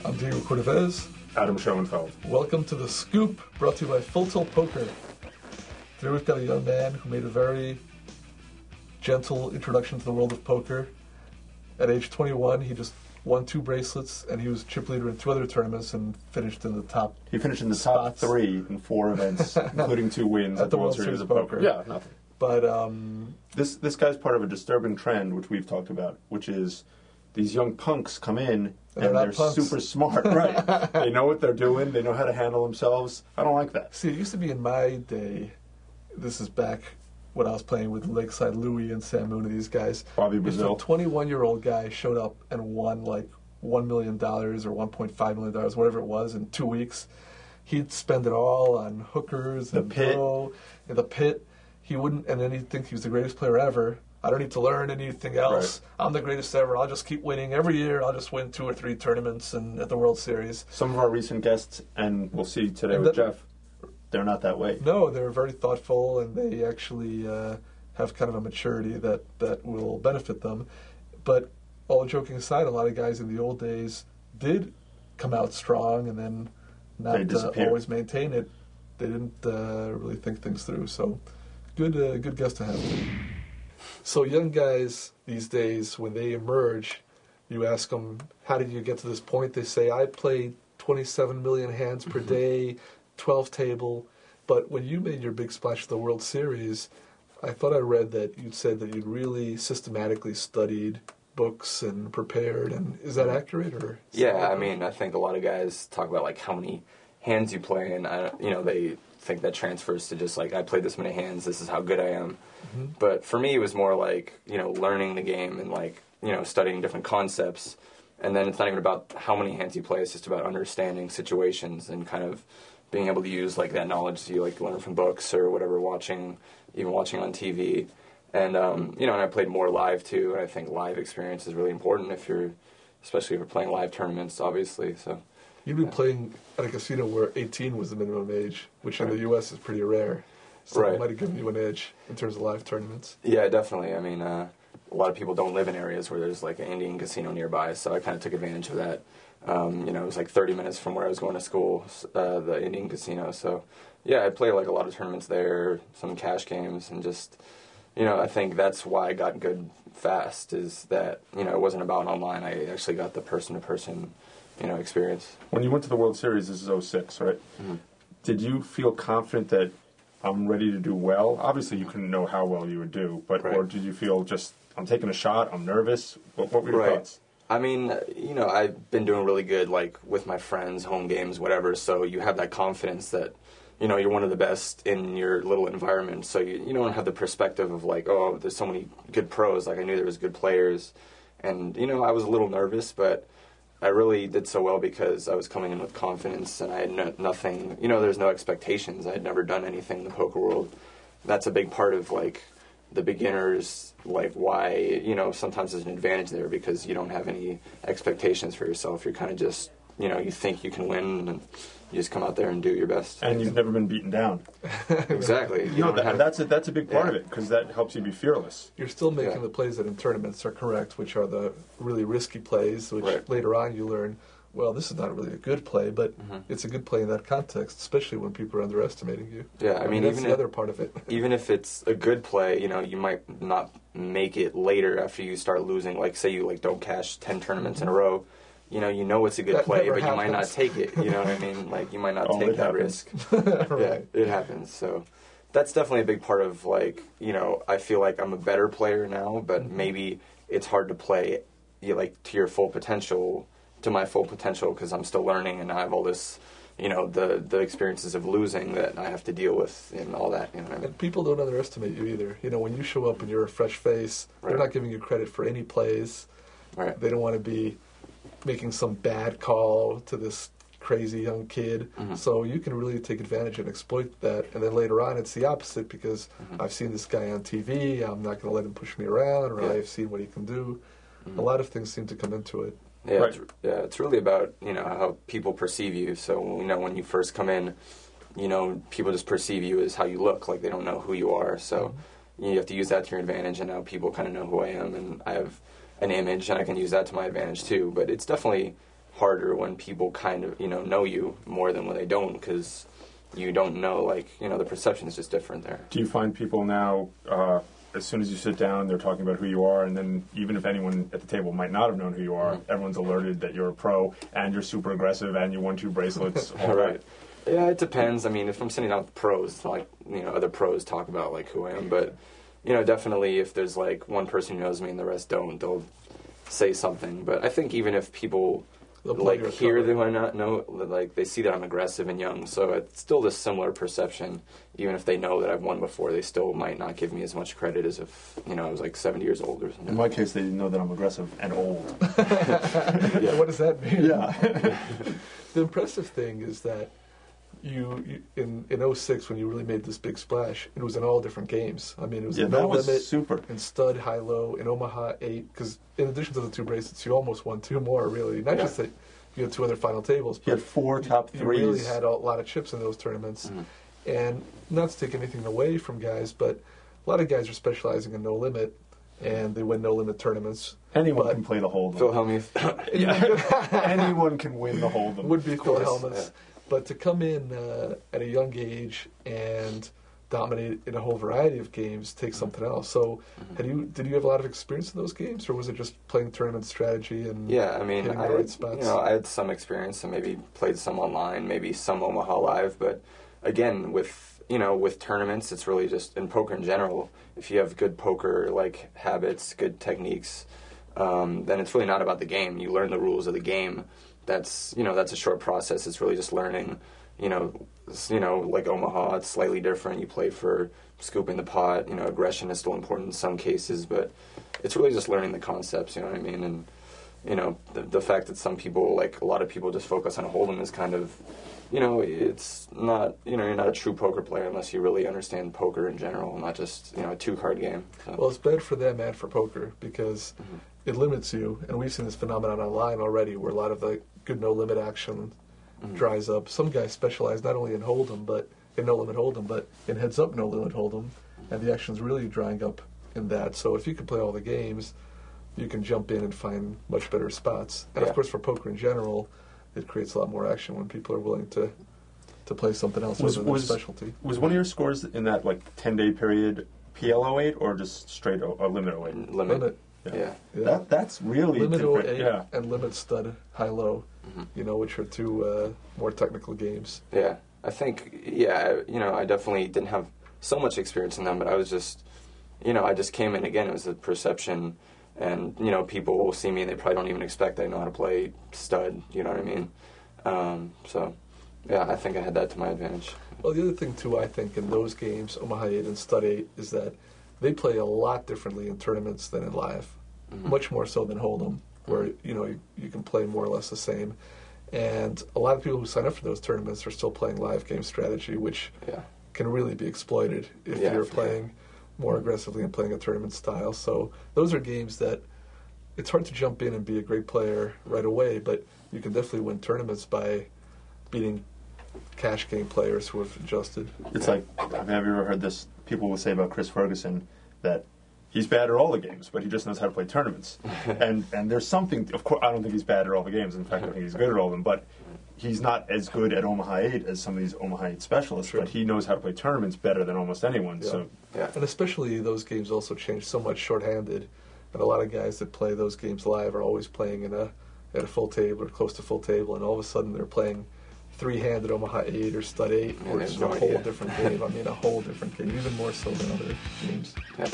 I'm Diego Cordovez. Adam Schoenfeld. Welcome to The Scoop, brought to you by Full Tilt Poker. Today we've got a young man who made a very gentle introduction to the world of poker. At age 21, he just won 2 bracelets, and he was chip leader in 2 other tournaments and finished in the top. He finished in the top 3 in 4 events, including 2 wins at the World Series of Poker. Yeah, nothing. But this guy's part of a disturbing trend, which we've talked about, which is these young punks come in and they're super smart. Right. They know what they're doing. They know how to handle themselves. I don't like that. See, it used to be in my day, this is back when I was playing with Lakeside Louie and Sam Moon and these guys. Bobby Brazil. If a 21-year-old guy showed up and won like $1 million or $1.5 million, whatever it was, in 2 weeks, he'd spend it all on hookers and the pit. He wouldn't, and then he'd think he was the greatest player ever. I don't need to learn anything else. Right. I'm the greatest ever. I'll just keep winning every year. I'll just win 2 or 3 tournaments and at the World Series. Some of our recent guests, and we'll see today with Jeff, they're not that way. No, they're very thoughtful, and they actually have kind of a maturity that will benefit them. But all joking aside, a lot of guys in the old days did come out strong and then not always maintain it. They didn't really think things through. So good guest to have. So young guys these days, when they emerge, you ask them, how did you get to this point? They say, I played 27 million hands per day, 12 table. But when you made your big splash at the World Series, I thought I read that you'd said that you'd really systematically studied books and prepared. And is that accurate? Or yeah, I mean, I think a lot of guys talk about like how many hands you play, and they think that transfers to just like, I played this many hands, this is how good I am. Mm-hmm. But for me, it was more like, learning the game and like, studying different concepts. And then it's not even about how many hands you play, it's just about understanding situations and kind of being able to use like that knowledge you like learn from books or whatever, even watching on TV. And, and I played more live too. And I think live experience is really important especially if you're playing live tournaments, obviously. So. You've been playing at a casino where 18 was the minimum age, which in the U.S. is pretty rare. So it might have given you an edge in terms of live tournaments. Yeah, definitely. I mean, a lot of people don't live in areas where there's like an Indian casino nearby, so I kind of took advantage of that. It was like 30 minutes from where I was going to school, the Indian casino. So, yeah, I played like a lot of tournaments there, some cash games, and just, I think that's why I got good fast, is that, it wasn't about online. I actually got the person-to-person experience. When you went to the World Series, this is 06, right? Mm-hmm. Did you feel confident that I'm ready to do well? Obviously, you couldn't know how well you would do, but or did you feel just, I'm taking a shot, I'm nervous? What were your thoughts? I mean, I've been doing really good, like, with my friends, home games, whatever, so you have that confidence that, you're one of the best in your little environment, so you don't have the perspective of, like, oh, there's so many good pros. Like, I knew there was good players, and, I was a little nervous, but I really did so well because I was coming in with confidence and I had nothing, there's no expectations. I had never done anything in the poker world. That's a big part of, like, the beginners, like, why, sometimes there's an advantage there because you don't have any expectations for yourself. You're kind of just, you think you can win and you just come out there and do your best. And you've never been beaten down. Exactly. That's a big part of it because that helps you be fearless. You're still making the plays that in tournaments are correct, which are the really risky plays, which later on you learn, well, this is not really a good play, but it's a good play in that context, especially when people are underestimating you. Yeah, I mean that's even the other part of it. Even if it's a good play, you might not make it later after you start losing. Like, say you don't cash 10 tournaments in a row. You know it's a good play, but you might not take it. You know what I mean? Like, you might not take that risk. Yeah, it happens. So that's definitely a big part of, like, I feel like I'm a better player now, but maybe it's hard to play, to your full potential, to my full potential, because I'm still learning and I have all this, the experiences of losing that I have to deal with and all that. You know what I mean? And people don't underestimate you either. When you show up and you're a fresh face, they're not giving you credit for any plays. Right. They don't want to be making some bad call to this crazy young kid. Mm-hmm. So you can really take advantage and exploit that. And then later on, it's the opposite because I've seen this guy on TV. I'm not going to let him push me around, or I've seen what he can do. A lot of things seem to come into it. Yeah, it's really about, how people perceive you. So, when you first come in, people just perceive you as how you look. Like, they don't know who you are. So you have to use that to your advantage. And now people kind of know who I am. And I have an image, and I can use that to my advantage too. But it's definitely harder when people kind of, know you more than when they don't, because you don't know, like, the perception is just different there. Do you find people now, as soon as you sit down, they're talking about who you are, and then even if anyone at the table might not have known who you are, everyone's alerted that you're a pro, and you're super aggressive, and you won 2 bracelets, all right? Yeah, it depends. I mean, if I'm sitting down with pros, like, other pros talk about, like, who I am, but, definitely if there's, like, one person who knows me and the rest don't, they'll say something. But I think even if people, like, hear that I not know, like, they see that I'm aggressive and young, so it's still this similar perception. Even if they know that I've won before, they still might not give me as much credit as if, I was, like, 70 years old or something. In my case, they didn't know that I'm aggressive and old. Yeah. What does that mean? Yeah. The impressive thing is that you in 06, when you really made this big splash, it was in all different games. I mean, it was in No Limit, super. in Stud, High-Low, in Omaha 8, because in addition to the 2 bracelets, you almost won 2 more, really. Not just that you had 2 other final tables, but you had 4 top 3s. You really had a lot of chips in those tournaments. And not to take anything away from guys, but a lot of guys are specializing in No Limit, and they win No Limit tournaments. Anyone can play the Hold'em. Phil Hellmuth. Anyone can win the Hold'em. Would be Phil Hellmuth. But to come in at a young age and dominate in a whole variety of games takes something else. So, did you have a lot of experience in those games, or was it just playing tournament strategy and I mean, hitting the right spots? I had some experience and maybe played some online, maybe some Omaha Live. But again, with tournaments, it's really just in poker in general. If you have good poker like habits, good techniques, then it's really not about the game. You learn the rules of the game. That's a short process. It's really just learning, like Omaha, it's slightly different. You play for scooping the pot. Aggression is still important in some cases, but it's really just learning the concepts. You know what I mean? And the fact that some people, like a lot of people, just focus on a Hold'em is kind of, it's not. You're not a true poker player unless you really understand poker in general, not just a 2-card game. So. Well, it's bad for them and for poker because it limits you, and we've seen this phenomenon online already, where a lot of the good No Limit action dries up. Some guys specialize not only in Hold'em, but in No Limit Hold'em, but in Heads Up No Limit Hold'em, and the action's really drying up in that. So if you can play all the games, you can jump in and find much better spots. And of course, for poker in general, it creates a lot more action when people are willing to play something else other than specialty. Was one of your scores in that 10-day period PL 08 or just straight Limit 08? Limit. Yeah. That's really Limit different. 08 and Limit Stud High-Low, which are 2 more technical games. Yeah, I think, I definitely didn't have so much experience in them, but I was just, I just came in again. It was a perception, and, people will see me and they probably don't even expect I know how to play Stud, you know what I mean? So, yeah, I think I had that to my advantage. Well, the other thing, too, I think, in those games, Omaha 8 and Stud 8, is that they play a lot differently in tournaments than in live, much more so than Hold'em, where you can play more or less the same. And a lot of people who sign up for those tournaments are still playing live game strategy, which can really be exploited if you're playing more aggressively and playing a tournament style. So those are games that it's hard to jump in and be a great player right away, but you can definitely win tournaments by beating cash game players who have adjusted. It's like, have you ever heard this? People will say about Chris Ferguson that he's bad at all the games, but he just knows how to play tournaments. and there's something, of course, I don't think he's bad at all the games. In fact, I think he's good at all of them, but he's not as good at Omaha 8 as some of these Omaha 8 specialists, but he knows how to play tournaments better than almost anyone. Yeah. So, And especially those games also change so much shorthanded, and a lot of guys that play those games live are always playing at a full table or close to full table, and all of a sudden they're playing 3-handed Omaha 8 or Stud 8, which is a whole different game. I mean, a whole different game, even more so than other games. Yeah.